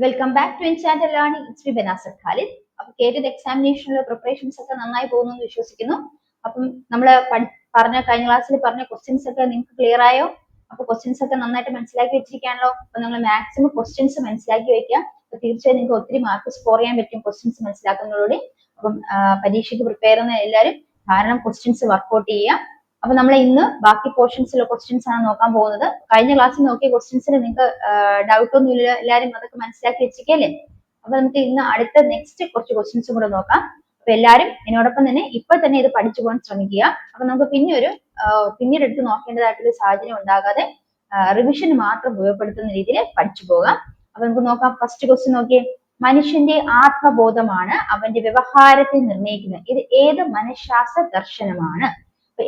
Welcome back to instant learning. It's Benazir Khalid. അപ്പൊ കേട്ടഡ് എക്സാമിനേഷനുള്ള preparations ഒക്കെ നന്നായി പോകുന്നു എന്ന് വിശ്വസിക്കുന്നു. അപ്പം നമ്മൾ കഴിഞ്ഞ ക്ലാസ്സിൽ പറഞ്ഞ ക്വസ്റ്റ്യൻസ് ഒക്കെ നിങ്ങൾക്ക് ക്ലിയർ ആയോ? അപ്പൊ ക്വസ്റ്റ്യൻസ് ഒക്കെ നന്നായിട്ട് മനസ്സിലാക്കി വെച്ചിരിക്കുകയാണല്ലോ. അപ്പൊ നിങ്ങൾ മാക്സിമം ക്വസ്റ്റ്യൻസ് മനസ്സിലാക്കി വെക്കുക. അപ്പൊ തീർച്ചയായും നിങ്ങൾക്ക് ഒത്തിരി മാർക്ക് സ്കോർ ചെയ്യാൻ പറ്റും ക്വസ്റ്റ്യൻസ് മനസ്സിലാക്കുന്നതോടെ. അപ്പം പരീക്ഷയ്ക്ക് പ്രിപ്പയർ ചെയ്യുന്ന എല്ലാവരും കാരണം ക്വസ്റ്റ്യൻസ് വർക്ക്ഔട്ട് ചെയ്യുക. അപ്പൊ നമ്മൾ ഇന്ന് ബാക്കി പോർഷൻസിലെ ക്വസ്റ്റ്യൻസ് ആണ് നോക്കാൻ പോകുന്നത്. കഴിഞ്ഞ ക്ലാസ്സിൽ നോക്കിയ ക്വസ്റ്റ്യൻസിൽ നിങ്ങൾക്ക് ഡൗട്ട് ഒന്നും ഇല്ല, എല്ലാവരും അതൊക്കെ മനസ്സിലാക്കി വെച്ചിരിക്കല്ലേ? അപ്പൊ നമുക്ക് ഇന്ന് അടുത്ത നെക്സ്റ്റ് കുറച്ച് ക്വസ്റ്റ്യൻസും കൂടെ നോക്കാം. അപ്പൊ എല്ലാവരും എന്നോടൊപ്പം തന്നെ ഇപ്പൊ തന്നെ ഇത് പഠിച്ചു പോകാൻ ശ്രമിക്കുക. അപ്പൊ നമുക്ക് പിന്നീട് എടുത്ത് നോക്കേണ്ടതായിട്ടുള്ള സാഹചര്യം ഉണ്ടാകാതെ റിവിഷൻ മാത്രം ഉപയോഗപ്പെടുത്തുന്ന രീതിയിൽ പഠിച്ചു പോകാം. അപ്പൊ നമുക്ക് നോക്കാം. ഫസ്റ്റ് ക്വസ്റ്റ്യൻ നോക്കിയേ. മനുഷ്യന്റെ ആത്മബോധമാണ് അവന്റെ വ്യവഹാരത്തെ നിർണ്ണയിക്കുന്നത്. ഇത് ഏത് മനഃശാസ്ത്ര ദർശനമാണ്?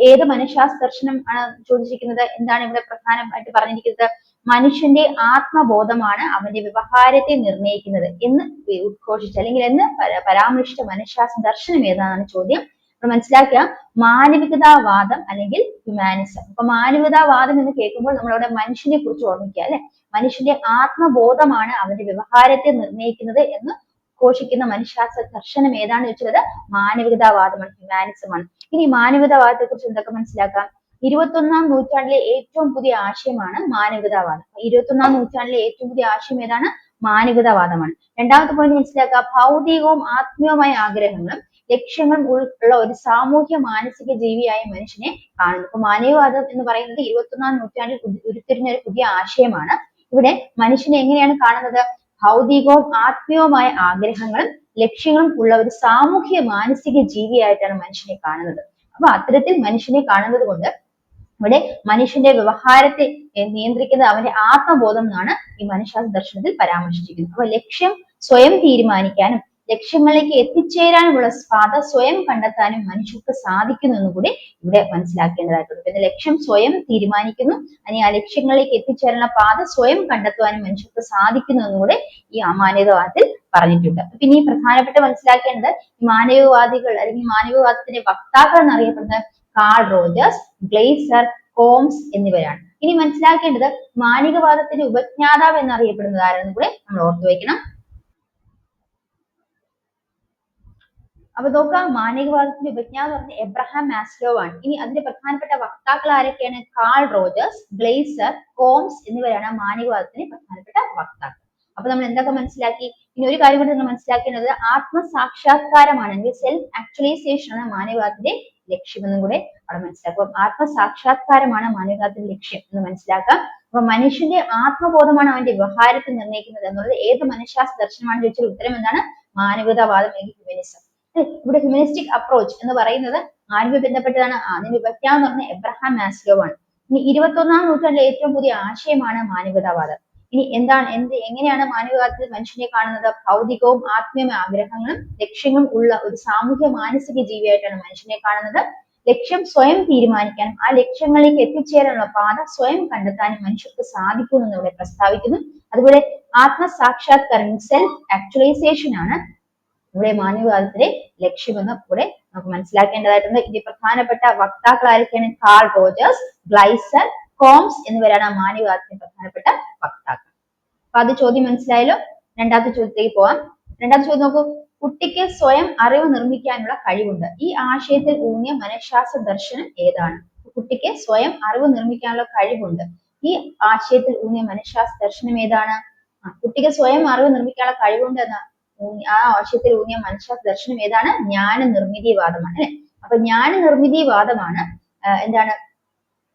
ഏത് മനഃശാസ്ത്ര ദർശനം ആണ് ചോദിച്ചിരിക്കുന്നത്? എന്താണ് ഇവിടെ പ്രധാനമായിട്ട് പറഞ്ഞിരിക്കുന്നത്? മനുഷ്യന്റെ ആത്മബോധമാണ് അവന്റെ വ്യവഹാരത്തെ നിർണ്ണയിക്കുന്നത് എന്ന് ഉദ്ഘോഷിച്ച അല്ലെങ്കിൽ എന്ന് പരാമർശിച്ച മനഃശാസ്ത്ര ദർശനം ഏതാണെന്ന് ചോദ്യം. മനസ്സിലാക്കുക, മാനവികതാവാദം അല്ലെങ്കിൽ ഹ്യൂമാനിസം. അപ്പൊ മാനവികതാവാദം എന്ന് കേൾക്കുമ്പോൾ നമ്മളവിടെ മനുഷ്യനെ കുറിച്ച് ഓർമ്മിക്കുക അല്ലെ. മനുഷ്യന്റെ ആത്മബോധമാണ് അവന്റെ വ്യവഹാരത്തെ നിർണ്ണയിക്കുന്നത് എന്ന് ഘോഷിക്കുന്ന മനഃശാസ്ത്ര ദർശനം ഏതാണെന്ന് വെച്ചത് മാനവികതാവാദമാണ്, ഹ്യൂമാനിസമാണ്. ഇനി മാനവികതാവാദത്തെ കുറിച്ച് എന്തൊക്കെ മനസ്സിലാക്കാം? 21ാം നൂറ്റാണ്ടിലെ ഏറ്റവും പുതിയ ആശയമാണ് മാനവികതാവാദം. 21ാം നൂറ്റാണ്ടിലെ ഏറ്റവും പുതിയ ആശയം ഏതാണ്? മാനവികതാവാദമാണ്. രണ്ടാമത്തെ പോയിന്റ് മനസ്സിലാക്കുക, ഭൗതികവും ആത്മീയവുമായ ആഗ്രഹങ്ങളും ലക്ഷ്യങ്ങളും ഉള്ള ഒരു സാമൂഹ്യ മാനസിക ജീവിയായ മനുഷ്യനെ കാണുന്നു. അപ്പൊ മാനവികവാദം എന്ന് പറയുന്നത് 21ാം നൂറ്റാണ്ടിൽ ഉരുത്തിരിഞ്ഞ ഒരു പുതിയ ആശയമാണ്. ഇവിടെ മനുഷ്യനെ എങ്ങനെയാണ് കാണുന്നത്? ഭൗതികവും ആത്മീയവുമായ ആഗ്രഹങ്ങളും ലക്ഷ്യങ്ങളും ഉള്ള ഒരു സാമൂഹ്യ മാനസിക ജീവിയായിട്ടാണ് മനുഷ്യനെ കാണുന്നത്. അപ്പൊ അത്തരത്തിൽ മനുഷ്യനെ കാണുന്നത് കൊണ്ട് ഇവിടെ മനുഷ്യന്റെ വ്യവഹാരത്തെ നിയന്ത്രിക്കുന്നത് അവന്റെ ആത്മബോധം എന്നാണ് ഈ മനഃശാസ്ത്ര ദർശനത്തിൽ പരാമർശിച്ചിരിക്കുന്നത്. അപ്പൊ ലക്ഷ്യം സ്വയം തീരുമാനിക്കാനും ലക്ഷ്യങ്ങളിലേക്ക് എത്തിച്ചേരാനുമുള്ള പാത സ്വയം കണ്ടെത്താനും മനുഷ്യർക്ക് സാധിക്കുന്നു എന്നുകൂടി ഇവിടെ മനസ്സിലാക്കേണ്ടതായിട്ടുണ്ട്. പിന്നെ ലക്ഷ്യം സ്വയം തീരുമാനിക്കുന്നു, അല്ലെങ്കിൽ ആ ലക്ഷ്യങ്ങളിലേക്ക് എത്തിച്ചേരാനുള്ള പാത സ്വയം കണ്ടെത്തുവാനും മനുഷ്യർക്ക് സാധിക്കുന്നു എന്നുകൂടി ഈ മാനവികവാദത്തിൽ പറഞ്ഞിട്ടുണ്ട്. പിന്നെ ഈ പ്രധാനപ്പെട്ട മനസ്സിലാക്കേണ്ടത് മാനവികവാദികൾ അല്ലെങ്കിൽ മാനവികവാദത്തിന്റെ വക്താക്കൾ എന്നറിയപ്പെടുന്നത് കാൾ റോജേഴ്സ്, ഗ്ലേസർ, കോംസ് എന്നിവരാണ്. ഇനി മനസ്സിലാക്കേണ്ടത് മാനവികവാദത്തിന്റെ ഉപജ്ഞാതാവ് എന്നറിയപ്പെടുന്നത് ആരെന്ന് കൂടെ നമ്മൾ ഓർത്തു വെക്കണം. അപ്പൊ നോക്കാം, മാനവികവാദത്തിന്റെ ഉപജ്ഞാതാവ് പറഞ്ഞ എബ്രഹാം മാസ്ലോ ആണ്. ഇനി അതിന്റെ പ്രധാനപ്പെട്ട വക്താക്കൾ ആരൊക്കെയാണ്? കാൾ റോജേഴ്സ്, ഗ്ലേസർ, കോംസ് എന്നിവരാണ് മാനവികവാദത്തിന്റെ പ്രധാനപ്പെട്ട വക്താക്കൾ. അപ്പൊ നമ്മൾ എന്തൊക്കെ മനസ്സിലാക്കി? ഇനി ഒരു കാര്യം കൂടി നമ്മൾ മനസ്സിലാക്കേണ്ടത് ആത്മസാക്ഷാത്കാരമാണ്, സെൽഫ് ആക്ച്വലൈസേഷൻ ആണ് മാനവികവാദത്തിന്റെ ലക്ഷ്യം എന്നും കൂടെ അവിടെ മനസ്സിലാക്കും. ആത്മസാക്ഷാത്കാരമാണ് മാനവികവാദത്തിന്റെ ലക്ഷ്യം എന്ന് മനസ്സിലാക്കാം. അപ്പൊ മനുഷ്യന്റെ ആത്മബോധമാണ് അവന്റെ വ്യവഹാരത്തെ നിർണ്ണയിക്കുന്നത് എന്നുള്ളത് ഏത് മനഃശാസ്ത്ര ദർശനമാണെന്ന് ചോദിച്ചാൽ ഉത്തരം എന്താണ്? മാനവികതാവാദം അല്ലെങ്കിൽ ഹ്യൂമനിസം. ഇവിടെ ഹ്യൂമനിസ്റ്റിക് അപ്രോച്ച് എന്ന് പറയുന്നത് ആരുമായി ബന്ധപ്പെട്ടതാണ്? അതിന്റെ വിജ്ഞാനം എന്ന് പറഞ്ഞ എബ്രഹാം മാസ്ലോ ആണ്. ഇനി 21ാം നൂറ്റാണ്ടിലെ ഏറ്റവും പുതിയ ആശയമാണ് മാനവികതാവാദം. ഇനി എങ്ങനെയാണ് മാനവികവാദത്തിൽ മനുഷ്യനെ കാണുന്നത്? ഭൗതികവും ആത്മീയമായ ആഗ്രഹങ്ങളും ലക്ഷ്യങ്ങളും ഉള്ള ഒരു സാമൂഹ്യ മാനസിക ജീവിയായിട്ടാണ് മനുഷ്യനെ കാണുന്നത്. ലക്ഷ്യം സ്വയം തീരുമാനിക്കാനും ആ ലക്ഷ്യങ്ങളിലേക്ക് എത്തിച്ചേരാനുള്ള പാത സ്വയം കണ്ടെത്താനും മനുഷ്യർക്ക് സാധിക്കും എന്ന് ഇവിടെ പ്രസ്താവിക്കുന്നു. അതുപോലെ ആത്മസാക്ഷാത്കാരം, സെൽഫ് ആക്ച്വലൈസേഷൻ ആണ് ഇവിടെ മാനവികവാദത്തിലെ ലക്ഷ്യമെന്ന് കൂടെ നമുക്ക് മനസ്സിലാക്കേണ്ടതായിട്ടുണ്ട്. ഇതിന്റെ പ്രധാനപ്പെട്ട വക്താക്കൾ ആരൊക്കെയാണ്? കാൾ റോജേഴ്സ്, ഗ്ലൈസർ, കോംസ് എന്നിവരാണ് മാനവികവാദത്തിന്റെ പ്രധാനപ്പെട്ട വക്താക്കൾ. അപ്പൊ അത് ചോദ്യം മനസ്സിലായല്ലോ. രണ്ടാമത്തെ ചോദ്യത്തിലേക്ക് പോവാം. രണ്ടാമത്തെ ചോദ്യം നോക്കൂ. കുട്ടിക്ക് സ്വയം അറിവ് നിർമ്മിക്കാനുള്ള കഴിവുണ്ട്. ഈ ആശയത്തിൽ ഊന്നിയ മനഃശാസ്ത്ര ദർശനം ഏതാണ്? കുട്ടിക്ക് സ്വയം അറിവ് നിർമ്മിക്കാനുള്ള കഴിവുണ്ട്. ഈ ആശയത്തിൽ ഊന്നിയ മനഃശാസ്ത്ര ദർശനം ഏതാണ്? കുട്ടിക്ക് സ്വയം അറിവ് നിർമ്മിക്കാനുള്ള കഴിവുണ്ട് എന്ന ആ ആശയത്തിൽ ഊന്നിയ മനഃശാസ്ത്ര ദർശനം ഏതാണ്? ജ്ഞാന നിർമ്മിതിവാദമാണ് അല്ലെ. അപ്പൊ ജ്ഞാന നിർമ്മിതിവാദമാണ് എന്താണ്?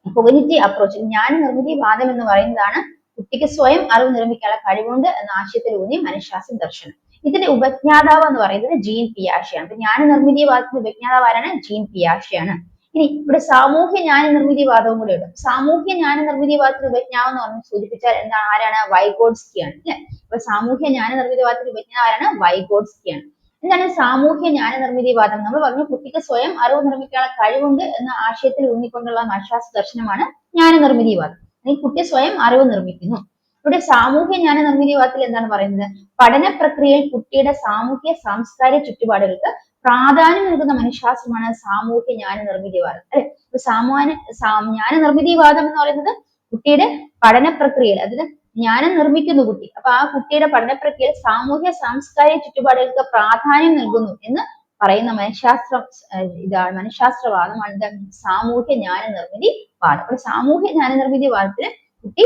Cognitive approach. ജ്ഞാന നിർമ്മിതിവാദം എന്ന് പറയുന്നതാണ് കുട്ടിക്ക് സ്വയം അറിവ് നിർമ്മിക്കാനുള്ള കഴിവുണ്ട് എന്ന ആശയത്തിൽ ഊന്നിയ മനഃശാസ്ത്ര ദർശനം. ഇതിന്റെ ഉപജ്ഞാതാവ് എന്ന് പറയുന്നത് ജീൻ പിയാഷെയാണ്. അപ്പൊ ജ്ഞാന നിർമ്മിതിവാദത്തിന്റെ ഉപജ്ഞാതാവ് ആരാണ്? ജീൻ പിയാഷെയാണ്. ഇനി ഇവിടെ സാമൂഹ്യ ജ്ഞാന നിർമ്മിതിവാദവും കൂടെ ഉണ്ട്. സാമൂഹ്യ ജ്ഞാന നിർമ്മിതിവാദത്തിന്റെ ഉപജ്ഞാവ് എന്ന് പറഞ്ഞ് സൂചിപ്പിച്ചാൽ എന്താണ്? ആരാണ്? വൈഗോട്സ്കിയാണ് അല്ലെ. അപ്പൊ സാമൂഹ്യ ജ്ഞാന നിർമ്മിതിവാദത്തിന്റെ ഉപജ്ഞാവ് ആരാണ്? വൈഗോട്സ്കിയാണ്. എന്താണ് സാമൂഹ്യ ജ്ഞാന നിർമ്മിതിവാദം? നമ്മൾ പറഞ്ഞു കുട്ടിക്ക് സ്വയം അറിവ് നിർമ്മിക്കാനുള്ള കഴിവുണ്ട് എന്ന ആശയത്തിൽ ഊന്നിക്കൊണ്ടുള്ള മനഃശാസ്ത്ര ദർശനമാണ് ജ്ഞാന നിർമ്മിതിവാദം. അല്ലെങ്കിൽ കുട്ടി സ്വയം അറിവ് നിർമ്മിക്കുന്നു. ഇവിടെ സാമൂഹ്യ ജ്ഞാന നിർമ്മിതിവാദത്തിൽ എന്താണ് പറയുന്നത്? പഠന പ്രക്രിയയിൽ കുട്ടിയുടെ സാമൂഹ്യ സാംസ്കാരിക ചുറ്റുപാടുകൾക്ക് പ്രാധാന്യം നൽകുന്ന മനഃശാസ്ത്രമാണ് സാമൂഹ്യ ജ്ഞാന നിർമ്മിതിവാദം അല്ലെ. ജ്ഞാന നിർമ്മിതിവാദം എന്ന് പറയുന്നത് കുട്ടിയുടെ പഠന പ്രക്രിയയിൽ, അതായത് ജ്ഞാനം നിർമ്മിക്കുന്നു കുട്ടി. അപ്പൊ ആ കുട്ടിയുടെ പഠന പ്രക്രിയയിൽ സാമൂഹ്യ സാംസ്കാരിക ചുറ്റുപാടുകൾക്ക് പ്രാധാന്യം നൽകുന്നു എന്ന് പറയുന്ന ഇതാണ് മനഃശാസ്ത്രവാദമാണ് സാമൂഹ്യ ജ്ഞാന നിർമ്മിതി വാദം. അപ്പോൾ സാമൂഹ്യ ജ്ഞാന നിർമ്മിതി വാദത്തിൽ കുട്ടി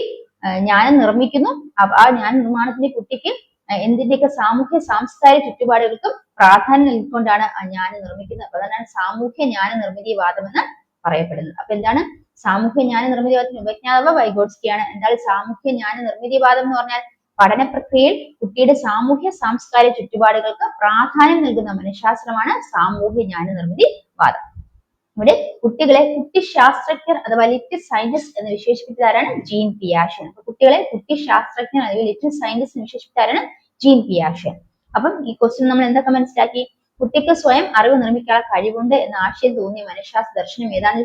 ജ്ഞാനം നിർമ്മിക്കുന്നു. ആ ജ്ഞാന നിർമ്മാണത്തിന് കുട്ടിക്ക് എന്തിന്റെയൊക്കെ സാമൂഹ്യ സാംസ്കാരിക ചുറ്റുപാടുകൾക്കും പ്രാധാന്യം നൽകിക്കൊണ്ടാണ് ആ ജ്ഞാനം നിർമ്മിക്കുന്നത്. അപ്പൊ അതാണ് സാമൂഹ്യ ജ്ഞാന നിർമ്മിതി വാദം എന്ന് പറയപ്പെടുന്നത്. അപ്പൊ എന്താണ് സാമൂഹ്യ ജ്ഞാന നിർമ്മിതി വാദത്തിന് ഉപജ്ഞാതാവ് വൈഗോട്സ്കിയാണ്. എന്താണ് സാമൂഹ്യ ജ്ഞാന നിർമ്മിതി വാദം എന്ന് പറഞ്ഞാൽ പഠന പ്രക്രിയയിൽ കുട്ടിയുടെ സാമൂഹ്യ സാംസ്കാരിക ചുറ്റുപാടുകൾക്ക് പ്രാധാന്യം നൽകുന്ന മനഃശാസ്ത്രമാണ് സാമൂഹ്യ ജ്ഞാന നിർമ്മിതി വാദം. ഇവിടെ കുട്ടികളെ കുട്ടി ശാസ്ത്രജ്ഞർ അഥവാ ലിറ്റിൽ സയന്റിസ്റ്റ് എന്ന് വിശേഷിപ്പിച്ചതാരാണ്? ജീൻ പിയാഷെ. അപ്പൊ കുട്ടികളെ കുട്ടി ശാസ്ത്രജ്ഞർ അല്ലെങ്കിൽ ലിറ്റിൽ സയന്റിസ്റ്റ് എന്ന് വിശേഷിപ്പിച്ചതാരാണ്? ജീൻ പിയാഷെ. അപ്പം ഈ ക്വസ്റ്റ്യൻ നമ്മൾ എന്തൊക്കെ മനസ്സിലാക്കി? കുട്ടിക്ക് സ്വയം അറിവ് നിർമ്മിക്കാനുള്ള കഴിവുണ്ട് എന്ന ആശയം തോന്നിയ മനഃശാസ്ത്ര ദർശനം ഏതാണ്?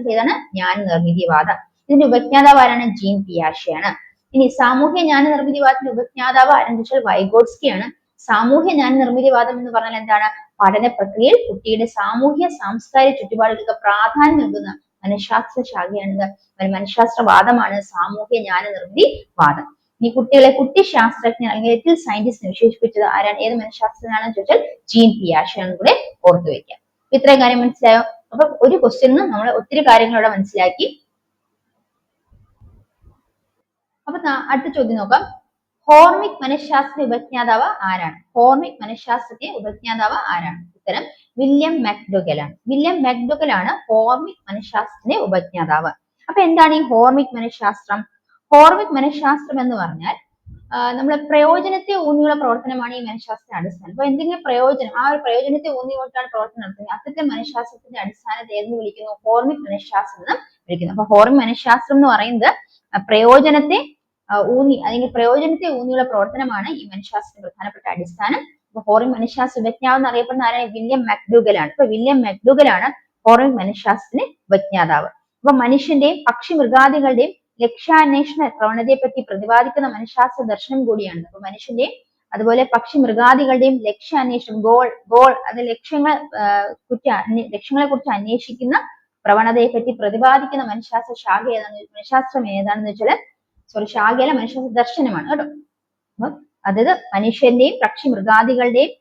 ജ്ഞാന നിർമ്മിതിവാദം. ഇതിന്റെ ഉപജ്ഞാതാവ് ആരാണ്? ജീൻ പിയാഷെയാണ്. ഇനി സാമൂഹ്യ ജ്ഞാന നിർമ്മിതിവാദത്തിന്റെ ഉപജ്ഞാതാവ് ആരെന്ന് വെച്ചാൽ വൈഗോട്സ്കിയാണ്. സാമൂഹ്യ ജ്ഞാന നിർമ്മിതിവാദം എന്ന് പറഞ്ഞാൽ എന്താണ്? പഠന പ്രക്രിയയിൽ കുട്ടിയുടെ സാമൂഹ്യ സാംസ്കാരിക ചുറ്റുപാടുകൾക്ക് പ്രാധാന്യം നൽകുന്ന മനഃശാസ്ത്ര ശാഖയാണ് മനഃശാസ്ത്രവാദമാണ് സാമൂഹ്യ ജ്ഞാന നിർമ്മിതി വാദം. ഈ കുട്ടികളെ കുട്ടി ശാസ്ത്രജ്ഞൻ അല്ലെങ്കിൽ ലിറ്റിൽ സയന്റിസ്റ്റ് വിശേഷിപ്പിച്ചത് ആരാണ്? ഏത് മനഃശാസ്ത്രജ്ഞനാണെന്ന് ചോദിച്ചാൽ ജീൻ പിയാഷെ ആണെന്ന് കൂടെ ഓർത്തു വെക്കാം. ഇത്രയും കാര്യം മനസ്സിലായോ? അപ്പൊ ഒരു ക്വസ്റ്റ്യനിൽ നമ്മൾ ഒത്തിരി കാര്യങ്ങൾ ഇവിടെ മനസ്സിലാക്കി. അപ്പൊ അടുത്ത ചോദ്യം നോക്കാം. ഹോർമിക് മനഃശാസ്ത്ര ഉപജ്ഞാതാവ് ആരാണ്? ഹോർമിക് മനഃശാസ്ത്രത്തെ ഉപജ്ഞാതാവ് ആരാണ്? ഉത്തരം വില്യം മക്ഡൊഗൽ ആണ്. വില്യം മക്ഡൊഗൽ ആണ് ഹോർമിക് മനഃശാസ്ത്രത്തിന്റെ ഉപജ്ഞാതാവ്. അപ്പൊ എന്താണ് ഈ ഹോർമിക് മനഃശാസ്ത്രം? ഹോർമിക് മനഃശാസ്ത്രം എന്ന് പറഞ്ഞാൽ നമ്മളെ പ്രയോജനത്തെ ഊന്നിയുള്ള പ്രവർത്തനമാണ് ഈ മനഃശാസ്ത്രത്തിന്റെ അടിസ്ഥാനം. അപ്പൊ എന്തെങ്കിലും പ്രയോജനം, ആ ഒരു പ്രയോജനത്തെ ഊന്നിക്കൊണ്ടാണ് പ്രവർത്തനം നടത്തുന്നത്. അത്തരത്തെ മനഃശാസ്ത്രത്തിന്റെ അടിസ്ഥാനത്തെ എന്ന് വിളിക്കുന്നു? ഹോർമിക് മനഃശാസ്ത്രം എന്ന് വിളിക്കുന്നു. അപ്പൊ ഹോർമിക് മനഃശാസ്ത്രം എന്ന് പറയുന്നത് പ്രയോജനത്തെ അല്ലെങ്കിൽ പ്രയോജനത്തെ ഊന്നിയുള്ള പ്രവർത്തനമാണ് ഈ മനഃശാസ്ത്രത്തിന്റെ പ്രധാനപ്പെട്ട അടിസ്ഥാനം. അപ്പൊ ഹോർമിക് മനഃശാസ്ത്ര ഉപജ്ഞാതാവ് എന്നറിയപ്പെടുന്ന ആരാണ്? വില്യം മക്ഡൊഗൽ ആണ്. അപ്പൊ വില്യം മക്ഡൊഗൽ ആണ് ഹോർമിക് മനഃശാസ്ത്രത്തിന്റെ ഉപജ്ഞാതാവ്. അപ്പൊ മനുഷ്യന്റെയും പക്ഷി മൃഗാദികളുടെയും ലക്ഷ്യാന്വേഷണ പ്രവണതയെ പറ്റി പ്രതിപാദിക്കുന്ന മനഃശാസ്ത്ര ദർശനം കൂടിയാണ്. അപ്പൊ മനുഷ്യന്റെയും അതുപോലെ പക്ഷി മൃഗാദികളുടെയും ലക്ഷ്യാന്വേഷണം, ഗോൾ അത് ലക്ഷ്യങ്ങളെ കുറിച്ച് അന്വേഷിക്കുന്ന പ്രവണതയെ പറ്റി പ്രതിപാദിക്കുന്ന മനഃശാസ്ത്ര മനഃശാസ്ത്രം ഏതാണെന്ന് വെച്ചാൽ ശാഖയിലെ മനഃശാസ്ത്ര ദർശനമാണ് കേട്ടോ. അപ്പം അതായത് മനുഷ്യന്റെയും പക്ഷി മൃഗാദികളുടെയും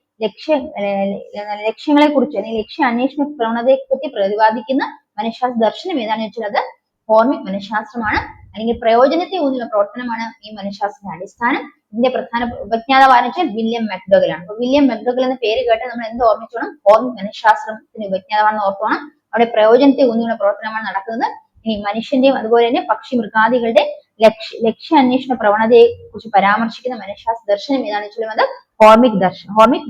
ലക്ഷ്യങ്ങളെ കുറിച്ച് അല്ലെങ്കിൽ ലക്ഷ്യാന്വേഷണ പ്രവണതയെ പറ്റി പ്രതിപാദിക്കുന്ന മനഃശാസ്ത്ര ദർശനം ഏതാണെന്ന് വെച്ചാൽ അത് ഹോർമിക് മനഃശാസ്ത്രമാണ്. അല്ലെങ്കിൽ പ്രയോജനത്തെ ഊന്നിയുള്ള പ്രവർത്തനമാണ് ഈ മനഃശാസ്ത്രത്തിന്റെ അടിസ്ഥാനം. ഇതിന്റെ പ്രധാന ഉപജ്ഞാതാവ് ആരെന്ന് വെച്ചാൽ വില്യം മക്ഡൊഗൽ ആണ്. അപ്പൊ വില്യം മക്ഡൊഗൽ എന്ന പേര് കേട്ട് നമ്മൾ എന്ത് ഓർമ്മിച്ചോണം? ഹോർമിക് മനഃശാസ്ത്രത്തിന്റെ ഉപജ്ഞാതാവാണെന്ന് ഓർത്തോണം. അവിടെ പ്രയോജനത്തെ ഊന്നിയുള്ള പ്രവർത്തനമാണ് നടക്കുന്നത്. ഇനി മനുഷ്യന്റെയും അതുപോലെ തന്നെ പക്ഷി മൃഗാദികളുടെ ലക്ഷ്യാന്വേഷണ പ്രവണതയെ കുറിച്ച് പരാമർശിക്കുന്ന മനഃശാസ്ത്ര ദർശനം ഏതാണെന്ന് വെച്ചാൽ അത് ഹോർമിക്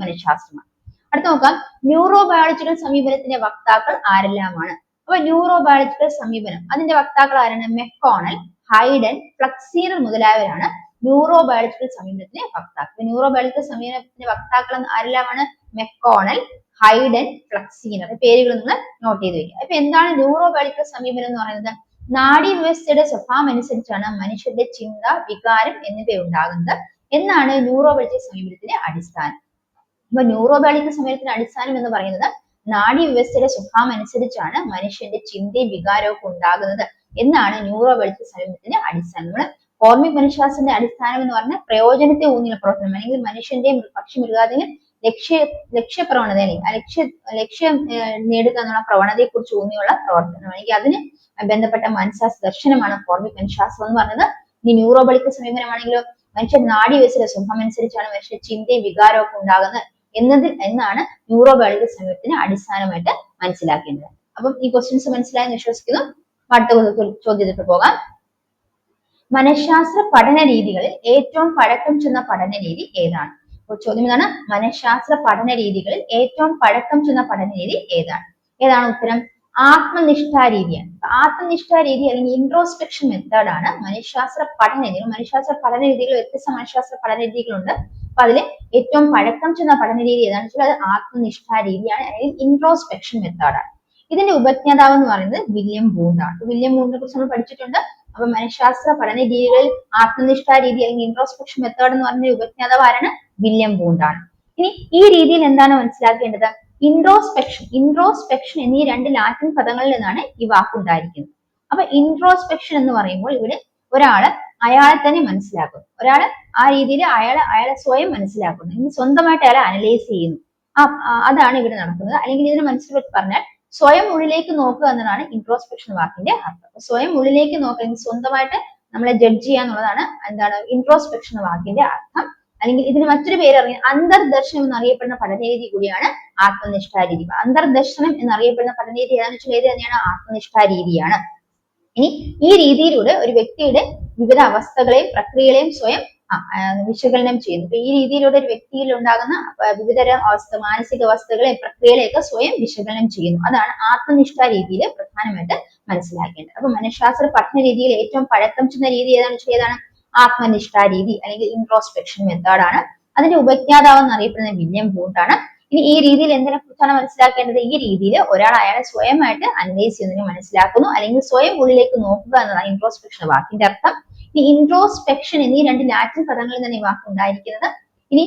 മനഃശാസ്ത്രമാണ്. അടുത്ത നോക്കാം, ന്യൂറോബയോളജിക്കൽ സമീപനത്തിന്റെ വക്താക്കൾ ആരെല്ലാമാണ്? അപ്പൊ ന്യൂറോബയോളജിക്കൽ സമീപനം അതിന്റെ വക്താക്കൾ ആരാണ്? മെക്കോണൽ, ഹൈഡൻ, ഫ്ലക്സീനർ മുതലായവരാണ് ന്യൂറോബയോളജിക്കൽ സമീപനത്തിന്റെ വക്താക്കൾ. ന്യൂറോബയോളജിക്കൽ സമീപനത്തിന്റെ വക്താക്കൾ ആരെല്ലാമാണ്? മെക്കോണൽ, ഹൈഡൻ, ഫ്ലക്സീനർ. പേരുകൾ നിങ്ങൾ നോട്ട് ചെയ്ത് വെക്കുക. അപ്പൊ എന്താണ് ന്യൂറോബയോളജിക്കൽ സമീപനം എന്ന് പറയുന്നത്? നാഡീവ്യവസ്ഥയുടെ സ്വഭാവം അനുസരിച്ചാണ് മനുഷ്യന്റെ ചിന്ത, വികാരം എന്നിവ ഉണ്ടാകുന്നത് എന്നാണ് ന്യൂറോബയോളജിക്കൽ സമീപനത്തിന്റെ അടിസ്ഥാനം. അപ്പൊ ന്യൂറോബയോളജിക്കൽ സമീപനത്തിന്റെ അടിസ്ഥാനം എന്ന് പറയുന്നത് നാഡീവ്യവസ്ഥയുടെ സ്വഭാവം അനുസരിച്ചാണ് മനുഷ്യന്റെ ചിന്തയും വികാരവും ഒക്കെ ഉണ്ടാകുന്നത് എന്നാണ് ന്യൂറോബയോളജിക്കൽ സമീപനത്തിന്റെ അടിസ്ഥാനം. നമ്മൾ ഹോർമിക് മനഃശാസ്ത്രത്തിന്റെ അടിസ്ഥാനം എന്ന് പറഞ്ഞാൽ പ്രയോജനത്തെ ഊന്നിയുള്ള പ്രവർത്തനം അല്ലെങ്കിൽ മനുഷ്യന്റെയും പക്ഷി മൃഗാദികളും ലക്ഷ്യപ്രവണത ലക്ഷ്യം നേടുക എന്നുള്ള പ്രവണതയെ കുറിച്ച് ഊന്നിയുള്ള പ്രവർത്തനം അല്ലെങ്കിൽ അതിന് ബന്ധപ്പെട്ട മനഃശാസ്ത്ര ദർശനമാണ് ഹോർമിക് മനഃശാസ്ത്രം എന്ന് പറയുന്നത്. ഇനി ന്യൂറോബയോളജിക്കൽ സമീപനമാണെങ്കിലോ മനുഷ്യ നാഡീവ്യവസ്ഥയുടെ സ്വഭാവം അനുസരിച്ചാണ് മനുഷ്യ ചിന്തയും വികാരവും ഒക്കെ ഉണ്ടാകുന്നത് എന്നാണ് ന്യൂറോബയോളജിക്കൽ സമീപനത്തിന് അടിസ്ഥാനമായിട്ട് മനസ്സിലാക്കേണ്ടത്. അപ്പം ഈ ക്വസ്റ്റ്യൻസ് മനസ്സിലായെന്ന് വിശ്വസിക്കുന്നു. അടുത്ത ചോദ്യത്തിലേക്ക് പോകാം. മനഃശാസ്ത്ര പഠന രീതികളിൽ ഏറ്റവും പഴക്കം ചെന്ന പഠന രീതി ഏതാണ്? ചോദ്യം ഇതാണ്, മനഃശാസ്ത്ര പഠന രീതികളിൽ ഏറ്റവും പഴക്കം ചെന്ന പഠന രീതി ഏതാണ്? ഉത്തരം? ആത്മനിഷ്ഠാ രീതിയാണ്. ആത്മനിഷ്ഠാ രീതി അല്ലെങ്കിൽ ഇൻട്രോസ്പെക്ഷൻ മെത്തേഡ് ആണ് മനഃശാസ്ത്ര പഠന രീതികൾ. മനഃശാസ്ത്ര പഠന രീതികൾ വ്യത്യസ്ത മനഃശാസ്ത്ര പഠന രീതികളുണ്ട്. അപ്പൊ അതിൽ ഏറ്റവും പഴക്കം ചെന്ന പഠന രീതി ഏതാണെന്ന് വെച്ചാൽ അത് ആത്മനിഷ്ഠാ രീതിയാണ് അല്ലെങ്കിൽ ഇൻട്രോസ്പെക്ഷൻ മെത്തേഡാണ്. ഇതിന്റെ ഉപജ്ഞാതാവ് എന്ന് പറയുന്നത് വില്യം വൂണ്ട് ആണ്. വില്യം വൂണ്ടിനെ കുറിച്ച് നമ്മൾ പഠിച്ചിട്ടുണ്ട്. അപ്പൊ മനഃശാസ്ത്ര പഠന രീതികളിൽ ആത്മനിഷ്ഠാ രീതി അല്ലെങ്കിൽ ഇൻട്രോസ്പെക്ഷൻ മെത്തേഡ് എന്ന് പറയുന്ന ഉപജ്ഞാതാവ് ആരാണ്? വില്യം വൂണ്ട് ആണ്. ഇനി ഈ രീതിയിൽ എന്താണ് മനസ്സിലാക്കേണ്ടത്? ഇൻട്രോസ്പെക്ഷൻ എന്നീ രണ്ട് ലാറ്റിൻ പദങ്ങളിൽ നിന്നാണ് ഈ വാക്കുണ്ടായിരിക്കുന്നത്. അപ്പൊ ഇൻട്രോസ്പെക്ഷൻ എന്ന് പറയുമ്പോൾ ഇവിടെ ഒരാള് അയാളെ തന്നെ മനസ്സിലാക്കുന്നു. ഒരാള് ആ രീതിയിൽ അയാളെ സ്വയം മനസ്സിലാക്കുന്നു, സ്വന്തമായിട്ട് അയാളെ അനലൈസ് ചെയ്യുന്നു. അതാണ് ഇവിടെ നടക്കുന്നത്. അല്ലെങ്കിൽ ഇതിനെ മനസ്സിൽ പറഞ്ഞാൽ സ്വയം ഉള്ളിലേക്ക് നോക്കുക എന്നതാണ് ഇൻട്രോസ്പെക്ഷൻ വാക്കിന്റെ അർത്ഥം. സ്വയം ഉള്ളിലേക്ക് നോക്കുക, സ്വന്തമായിട്ട് നമ്മളെ ജഡ്ജ് ചെയ്യാന്നുള്ളതാണ് എന്താണ് ഇൻട്രോസ്പെക്ഷൻ വാക്കിന്റെ അർത്ഥം. അല്ലെങ്കിൽ ഇതിന് മറ്റൊരു പേര് അറിയാം, അന്തർദർശനം എന്നറിയപ്പെടുന്ന പഠനരീതി കൂടിയാണ് ആത്മനിഷ്ഠാ രീതി. അന്തർദർശനം എന്നറിയപ്പെടുന്ന പഠനരീതി ഏതാണെന്ന് വെച്ചാൽ ഏത് തന്നെയാണ്? ആത്മനിഷ്ഠാ രീതിയാണ്. ഇനി ഈ രീതിയിലൂടെ ഒരു വ്യക്തിയുടെ വിവിധ അവസ്ഥകളെയും പ്രക്രിയകളെയും സ്വയം വിശകലനം ചെയ്യുന്നു. ഈ രീതിയിലൂടെ ഒരു വ്യക്തിയിൽ ഉണ്ടാകുന്ന വിവിധതരം മാനസിക അവസ്ഥകളെയും പ്രക്രിയകളെയൊക്കെ സ്വയം വിശകലനം ചെയ്യുന്നു. അതാണ് ആത്മനിഷ്ഠാ രീതിയിൽ പ്രധാനമായിട്ട് മനസ്സിലാക്കേണ്ടത്. അപ്പൊ മനഃശാസ്ത്ര പഠന രീതിയിൽ ഏറ്റവും പഴക്കം ചെന്ന രീതി ഏതാണെന്ന് വെച്ചാൽ ഏതാണ്? ആത്മനിഷ്ഠാ രീതി അല്ലെങ്കിൽ ഇൻട്രോസ്പെക്ഷൻ മെത്തേഡാണ്. അതിന്റെ ഉപജ്ഞാതാവ് എന്നറിയപ്പെടുന്ന വില്യം വൂണ്ട് ആണ്. ഇനി ഈ രീതിയിൽ എന്തിനെ കുറിച്ചാണ് മനസ്സിലാക്കേണ്ടത്? ഈ രീതിയിൽ ഒരാൾ അയാളെ സ്വയമായിട്ട് അനലൈസ് ചെയ്യുന്നതിന് മനസ്സിലാക്കുന്നു, അല്ലെങ്കിൽ സ്വയം ഉള്ളിലേക്ക് നോക്കുക എന്നതാണ് ഇൻട്രോസ്പെക്ഷൻ വാക്കിന്റെ അർത്ഥം. ഈ ഇൻട്രോസ്പെക്ഷൻ എന്നീ രണ്ട് ലാറ്റിൻ പദങ്ങളിൽ നിന്ന് ഈ വാക്ക് ഉണ്ടായിരിക്കുന്നത്. ഇനി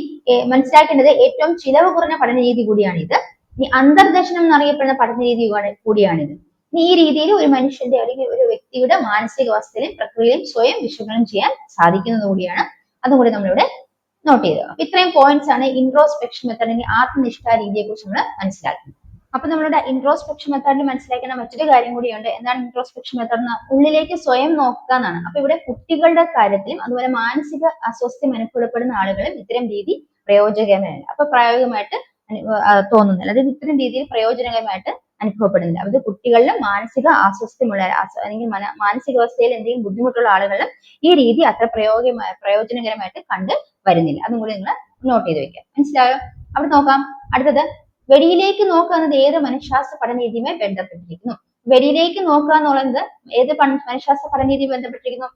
മനസ്സിലാക്കേണ്ടത് ഏറ്റവും ചിലവ് കുറഞ്ഞ പഠന രീതി കൂടിയാണ് ഇത്. ഇനി അന്തർദർശനം എന്നറിയപ്പെടുന്ന പഠന രീതി കൂടിയാണിത്. ഈ രീതിയിൽ ഒരു മനുഷ്യന്റെ അല്ലെങ്കിൽ ഒരു വ്യക്തിയുടെ മാനസികാവസ്ഥയിലും പ്രക്രിയയിലും സ്വയം വിശകലനം ചെയ്യാൻ സാധിക്കുന്നത് കൂടിയാണ്. അതും കൂടി നമ്മളിവിടെ നോട്ട് ചെയ്തത്. അപ്പൊ ഇത്രയും പോയിന്റ്സ് ആണ് ഇൻട്രോസ്പെക്ഷൻ മെത്തേഡ് അല്ലെങ്കിൽ ആത്മനിഷ്ഠാ രീതിയെ കുറിച്ച് നമ്മൾ മനസ്സിലാക്കുന്നത്. അപ്പൊ നമ്മളുടെ ഇൻട്രോസ്പെക്ഷൻ മെത്തേഡിൽ മനസ്സിലാക്കുന്ന മറ്റൊരു കാര്യം കൂടിയുണ്ട്. എന്താണ് ഇൻട്രോസ്പെക്ഷൻ മെത്തേഡ്? ഉള്ളിലേക്ക് സ്വയം നോക്കുക എന്നാണ്. അപ്പൊ ഇവിടെ കുട്ടികളുടെ കാര്യത്തിലും അതുപോലെ മാനസിക അസ്വസ്ഥം അനുഭവപ്പെടുന്ന ആളുകളും ഇത്തരം രീതി പ്രയോജനകരമല്ല. അപ്പൊ പ്രായോഗികമായിട്ട് തോന്നുന്നില്ല, അതായത് ഇത്തരം രീതിയിൽ പ്രയോജനകരമായിട്ട് അനുഭവപ്പെടുന്നില്ല. അത് കുട്ടികളിലും മാനസിക അസ്വസ്ഥമുള്ള അല്ലെങ്കിൽ മാനസികാവസ്ഥയിൽ എന്തെങ്കിലും ബുദ്ധിമുട്ടുള്ള ആളുകളിലും ഈ രീതി അത്ര പ്രയോജനകരമായിട്ട് കണ്ട് വരുന്നില്ല. അതും കൂടി നിങ്ങൾ നോട്ട് ചെയ്ത് വെക്കാം. മനസ്സിലായോ? അവിടെ നോക്കാം. അടുത്തത് വെളിയിലേക്ക് നോക്കുക എന്നത് ഏത് മനഃശാസ്ത്ര പഠനരീതിയുമായി ബന്ധപ്പെട്ടിരിക്കുന്നു? വെളിയിലേക്ക് നോക്കുക എന്നുള്ളത് ഏത് മനഃശാസ്ത്ര പഠനരീതി ബന്ധപ്പെട്ടിരിക്കുന്നു?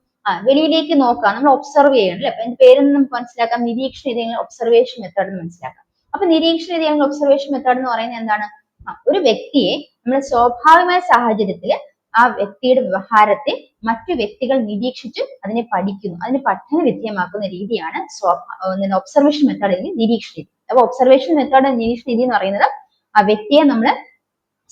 വെളിയിലേക്ക് നോക്കുക, നമ്മൾ ഒബ്സർവ് ചെയ്യണം അല്ലെ. അപ്പൊ അതിന്റെ പേരിൽ നിന്ന് നമുക്ക് മനസ്സിലാക്കാം നിരീക്ഷണ രീതികൾ, ഒബ്സർവേഷൻ മെത്തേഡ് എന്ന് മനസ്സിലാക്കാം. അപ്പൊ നിരീക്ഷണ രീതികൾ, ഒബ്സർവേഷൻ മെത്തേഡ് എന്ന് പറയുന്നത് എന്താണ്? ഒരു വ്യക്തിയെ നമ്മൾ സ്വാഭാവികമായ സാഹചര്യത്തിൽ ആ വ്യക്തിയുടെ വ്യവഹാരത്തെ മറ്റു വ്യക്തികൾ നിരീക്ഷിച്ച് അതിനെ പഠിക്കുന്നു, അതിനെ പഠന വിധേയമാക്കുന്ന രീതിയാണ് ഒബ്സർവേഷൻ മെത്തേഡ് അല്ലെങ്കിൽ നിരീക്ഷണ രീതി. അപ്പൊ ഒബ്സർവേഷൻ മെത്തേഡ് നിരീക്ഷണ രീതി എന്ന് പറയുന്നത് ആ വ്യക്തിയെ നമ്മൾ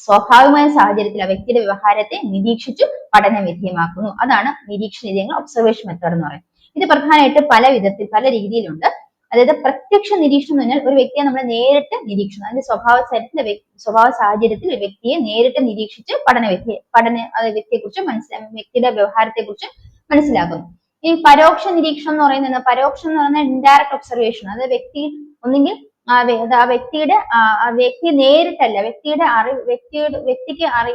സ്വാഭാവികമായ സാഹചര്യത്തിൽ ആ വ്യക്തിയുടെ വ്യവഹാരത്തെ നിരീക്ഷിച്ചു പഠന വിധേയമാക്കുന്നു. അതാണ് നിരീക്ഷണ രീതി, ഒബ്സർവേഷൻ മെത്തേഡ് എന്ന് പറയുന്നത്. ഇത് പ്രധാനമായിട്ട് പല രീതിയിലുണ്ട്. അതായത് പ്രത്യക്ഷ നിരീക്ഷണം എന്ന് പറഞ്ഞാൽ ഒരു വ്യക്തിയെ നമ്മൾ നേരിട്ട് നിരീക്ഷണം, അതിന്റെ സ്വഭാവ സാഹചര്യത്തിൽ ഒരു വ്യക്തിയെ നേരിട്ട് നിരീക്ഷിച്ച് വ്യക്തിയെ കുറിച്ച് വ്യക്തിയുടെ വ്യവഹാരത്തെ കുറിച്ച് മനസ്സിലാക്കുന്നു. ഈ പരോക്ഷ നിരീക്ഷണം എന്ന് പറയുന്നത് പരോക്ഷം എന്ന് പറയുന്നത് ഇൻഡയറക്റ്റ് ഒബ്സർവേഷൻ. അതായത് വ്യക്തി ഒന്നെങ്കിൽ വ്യക്തി നേരിട്ടല്ല,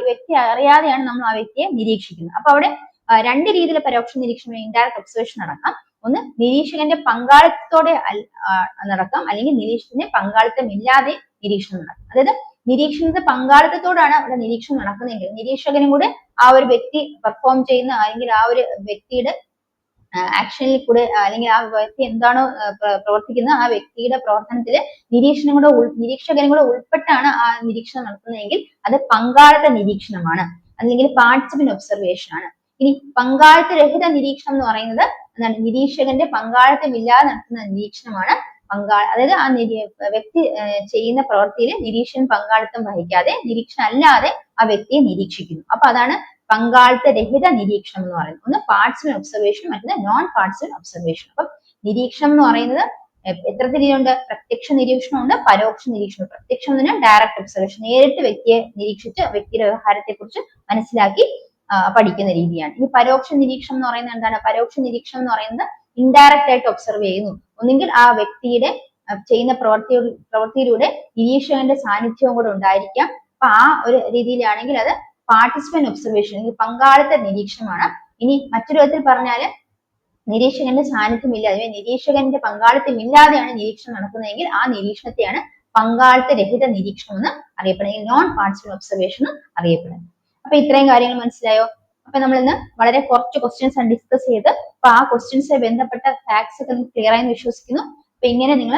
വ്യക്തി അറിയാതെയാണ് നമ്മൾ ആ വ്യക്തിയെ നിരീക്ഷിക്കുന്നത്. അപ്പൊ അവിടെ രണ്ട് രീതിയിൽ പരോക്ഷ നിരീക്ഷണം, ഇൻഡയറക്റ്റ് ഒബ്സർവേഷൻ നടക്കാം. ഒന്ന് നിരീക്ഷകന്റെ പങ്കാളിത്തത്തോടെ നടക്കാം, അല്ലെങ്കിൽ നിരീക്ഷകന്റെ പങ്കാളിത്തം ഇല്ലാതെ നിരീക്ഷണം നടക്കാം. അതായത് നിരീക്ഷണത്തെ പങ്കാളിത്തത്തോടാണ് അവിടെ നിരീക്ഷണം നടക്കുന്നതെങ്കിൽ നിരീക്ഷകനും കൂടെ ആ ഒരു വ്യക്തി പെർഫോം ചെയ്യുന്ന അല്ലെങ്കിൽ ആ ഒരു വ്യക്തിയുടെ ആക്ഷനിൽ കൂടെ അല്ലെങ്കിൽ ആ വ്യക്തി എന്താണോ പ്രവർത്തിക്കുന്ന ആ വ്യക്തിയുടെ പ്രവർത്തനത്തില് നിരീക്ഷകനും കൂടെ ഉൾപ്പെട്ടാണ് ആ നിരീക്ഷണം നടത്തുന്നതെങ്കിൽ അത് പങ്കാളിത്ത നിരീക്ഷണമാണ്, അല്ലെങ്കിൽ പാർട്ടിസിപ്പന്റ് ഒബ്സർവേഷൻ ആണ്. ഇനി പങ്കാളിത്ത രഹിത നിരീക്ഷണം എന്ന് പറയുന്നത് എന്താണ്? നിരീക്ഷകന്റെ പങ്കാളിത്തമില്ലാതെ നടത്തുന്ന നിരീക്ഷണമാണ് അതായത് ആ വ്യക്തി ചെയ്യുന്ന പ്രവൃത്തിയിൽ നിരീക്ഷകൻ പങ്കാളിത്തം വഹിക്കാതെ നിരീക്ഷണം അല്ലാതെ ആ വ്യക്തിയെ നിരീക്ഷിക്കുന്നു. അപ്പൊ അതാണ് പങ്കാളിത്ത രഹിത നിരീക്ഷണം എന്ന് പറയുന്നത്. ഒന്ന് പാർട്ടിസിപ്പന്റ് ഒബ്സർവേഷൻ, മറ്റൊന്ന് നോൺ പാർട്ടിസിപ്പന്റ് ഒബ്സർവേഷൻ. അപ്പം നിരീക്ഷണം എന്ന് പറയുന്നത് എത്ര രീതിയുണ്ട്? പ്രത്യക്ഷ നിരീക്ഷണമുണ്ട്, പരോക്ഷ നിരീക്ഷണം. പ്രത്യക്ഷം എന്ന് പറഞ്ഞാൽ ഡയറക്റ്റ് ഒബ്സർവേഷൻ, നേരിട്ട് വ്യക്തിയെ നിരീക്ഷിച്ച് വ്യക്തിയുടെ വ്യവഹാരത്തെ കുറിച്ച് മനസ്സിലാക്കി പഠിക്കുന്ന രീതിയാണ്. ഈ പരോക്ഷ നിരീക്ഷണം എന്ന് പറയുന്നത് എന്താണ്? പരോക്ഷ നിരീക്ഷണം എന്ന് പറയുന്നത് ഇൻഡയറക്റ്റ് ആയിട്ട് ഒബ്സർവ് ചെയ്യുന്നു. ഒന്നെങ്കിൽ ആ വ്യക്തിയുടെ ചെയ്യുന്ന പ്രവൃത്തിയിലൂടെ നിരീക്ഷകന്റെ സാന്നിധ്യവും കൂടെ ഉണ്ടായിരിക്കാം. അപ്പൊ ആ ഒരു രീതിയിലാണെങ്കിൽ അത് പാർട്ടിസിപ്പന്റ് ഒബ്സർവേഷൻ അല്ലെങ്കിൽ പങ്കാളിത്ത നിരീക്ഷണമാണ്. ഇനി മറ്റൊരു വിധത്തിൽ പറഞ്ഞാല് നിരീക്ഷകന്റെ സാന്നിധ്യം ഇല്ലാതെ, നിരീക്ഷകന്റെ പങ്കാളിത്തം ഇല്ലാതെയാണ് നിരീക്ഷണം നടക്കുന്നതെങ്കിൽ ആ നിരീക്ഷണത്തെയാണ് പങ്കാളിത്ത രഹിത നിരീക്ഷണം എന്ന് അറിയപ്പെടുന്നത്, നോൺ പാർട്ടിസിപ്പന്റ് ഒബ്സർവേഷൻ എന്ന് അറിയപ്പെടുന്നത്. അപ്പൊ ഇത്രയും കാര്യങ്ങൾ മനസ്സിലായോ? അപ്പൊ നമ്മൾ ഇന്ന് വളരെ കുറച്ച് ക്വസ്റ്റ്യൻസ് ആണ് ഡിസ്കസ് ചെയ്ത്. അപ്പൊ ആ ക്വസ്റ്റ്യൻസുമായി ബന്ധപ്പെട്ട ഫാക്ട്സ് ഒക്കെ ക്ലിയർ ആയെന്ന് വിശ്വസിക്കുന്നു. അപ്പൊ ഇങ്ങനെ നിങ്ങൾ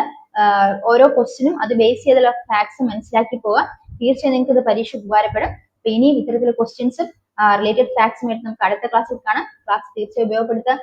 ഓരോ ക്വസ്റ്റ്യനും അത് ബേസ് ചെയ്തുള്ള ഫാക്ട്സ് മനസ്സിലാക്കി പോവുക. തീർച്ചയായും നിങ്ങൾക്ക് ഇത് പരീക്ഷ ഉപകാരപ്പെടും. അപ്പൊ ഇനിയും ഇത്തരത്തിലുള്ള ക്വസ്റ്റ്യൻസും റിലേറ്റഡ് ഫാക്ട്സുമായിട്ട് നമുക്ക് അടുത്ത ക്ലാസ്സിൽ കാണാം. ക്ലാസ് തീർച്ചയായും ഉപയോഗപ്പെടുത്തുക.